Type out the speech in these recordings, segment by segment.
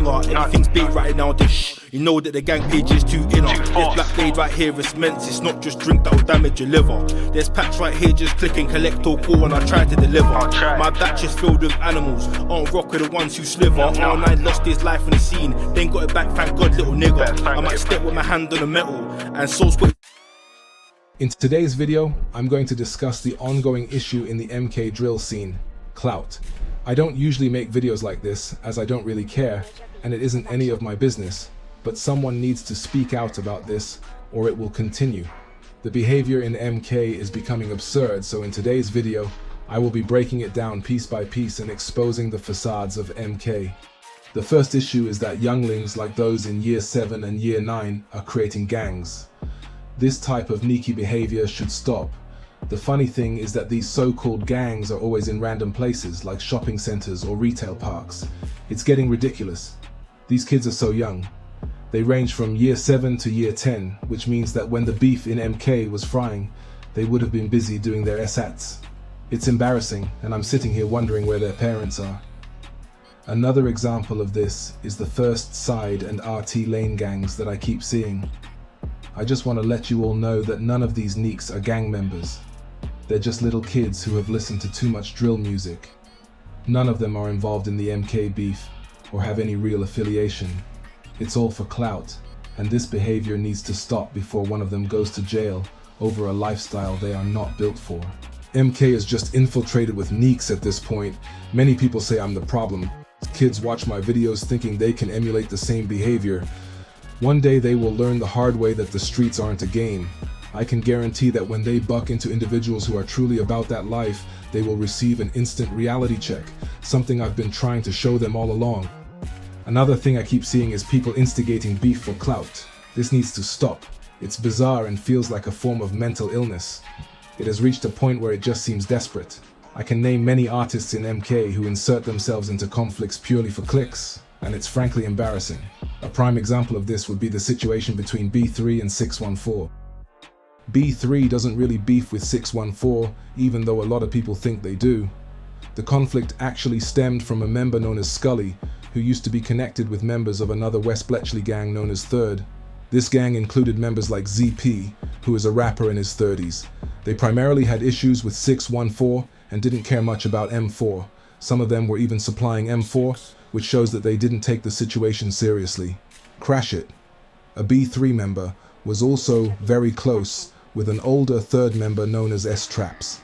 Anything's big right now, this you know that the gang page is too inner. This black blade right here is immense, it's not just drink that will damage your liver. There's packs right here, just click and collect or call when I try to deliver. My batch is filled with animals, aren't rock with the ones who sliver. R9 lost his life on the scene, then got it back, thank God, little nigga. I might step with my hand on the metal, and soul split. In today's video, I'm going to discuss the ongoing issue in the MK drill scene, clout. I don't usually make videos like this, as I don't really care, and it isn't any of my business, but someone needs to speak out about this, or it will continue. The behavior in MK is becoming absurd, so in today's video, I will be breaking it down piece by piece and exposing the facades of MK. The first issue is that younglings like those in Year 7 and Year 9 are creating gangs. This type of sneaky behavior should stop. The funny thing is that these so-called gangs are always in random places like shopping centers or retail parks. It's getting ridiculous. These kids are so young. They range from Year 7 to Year 10, which means that when the beef in MK was frying, they would have been busy doing their SATs. It's embarrassing, and I'm sitting here wondering where their parents are. Another example of this is the First Side and RT Lane gangs that I keep seeing. I just want to let you all know that none of these Neeks are gang members. They're just little kids who have listened to too much drill music. None of them are involved in the MK beef or have any real affiliation. It's all for clout, and this behavior needs to stop before one of them goes to jail over a lifestyle they are not built for. MK is just infiltrated with Neeks at this point. Many people say I'm the problem. Kids watch my videos thinking they can emulate the same behavior. One day they will learn the hard way that the streets aren't a game. I can guarantee that when they buck into individuals who are truly about that life, they will receive an instant reality check, something I've been trying to show them all along. Another thing I keep seeing is people instigating beef for clout. This needs to stop. It's bizarre and feels like a form of mental illness. It has reached a point where it just seems desperate. I can name many artists in MK who insert themselves into conflicts purely for clicks, and it's frankly embarrassing. A prime example of this would be the situation between B3 and 614. B3 doesn't really beef with 614, even though a lot of people think they do. The conflict actually stemmed from a member known as Scully, who used to be connected with members of another West Bletchley gang known as Third. This gang included members like ZP, who is a rapper in his 30s. They primarily had issues with 614 and didn't care much about M4. Some of them were even supplying M4, which shows that they didn't take the situation seriously. Crash It, a B3 member, was also very close with an older Third member known as S-Traps.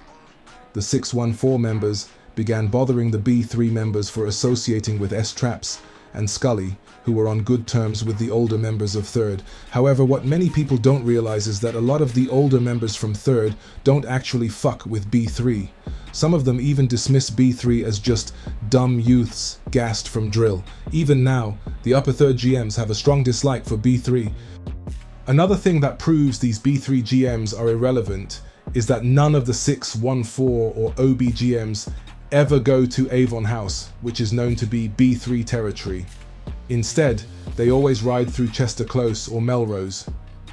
The 614 members began bothering the B3 members for associating with S-Traps and Scully, who were on good terms with the older members of Third. However, what many people don't realize is that a lot of the older members from Third don't actually fuck with B3. Some of them even dismiss B3 as just dumb youths gassed from drill. Even now, the upper Third GMs have a strong dislike for B3. Another thing that proves these B3 GMs are irrelevant is that none of the 614 or OB GMs ever go to Avon House, which is known to be B3 territory. Instead, they always ride through Chester Close or Melrose.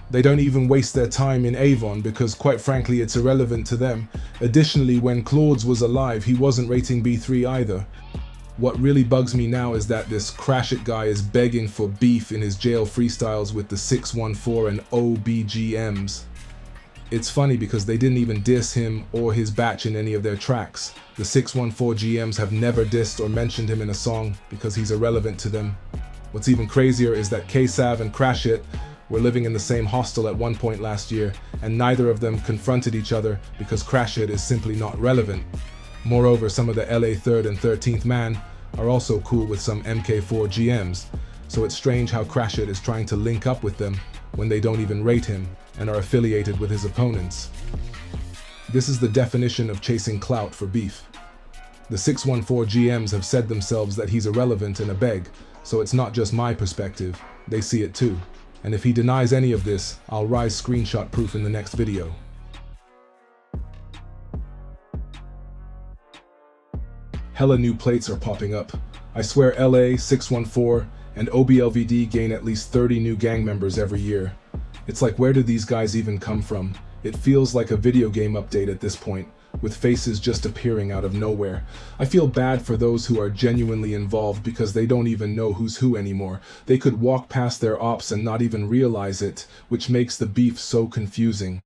They don't even waste their time in Avon because, quite frankly, it's irrelevant to them. Additionally, when Claudes was alive, he wasn't rating B3 either. What really bugs me now is that this Crash It guy is begging for beef in his jail freestyles with the 614 and OBGMs. It's funny because they didn't even diss him or his batch in any of their tracks. The 614 GMs have never dissed or mentioned him in a song because he's irrelevant to them. What's even crazier is that K-Sav and Crash It were living in the same hostel at one point last year, and neither of them confronted each other because Crash It is simply not relevant. Moreover, some of the LA 3rd and 13th Man are also cool with some MK4 GMs, so it's strange how Crash It is trying to link up with them when they don't even rate him and are affiliated with his opponents. This is the definition of chasing clout for beef. The 614 GMs have said themselves that he's irrelevant and a beg, so it's not just my perspective, they see it too. And if he denies any of this, I'll rise screenshot proof in the next video. Hella new plates are popping up. I swear LA, 614, and OBLVD gain at least 30 new gang members every year. It's like, where did these guys even come from? It feels like a video game update at this point. with faces just appearing out of nowhere. I feel bad for those who are genuinely involved because they don't even know who's who anymore. They could walk past their ops and not even realize it, which makes the beef so confusing.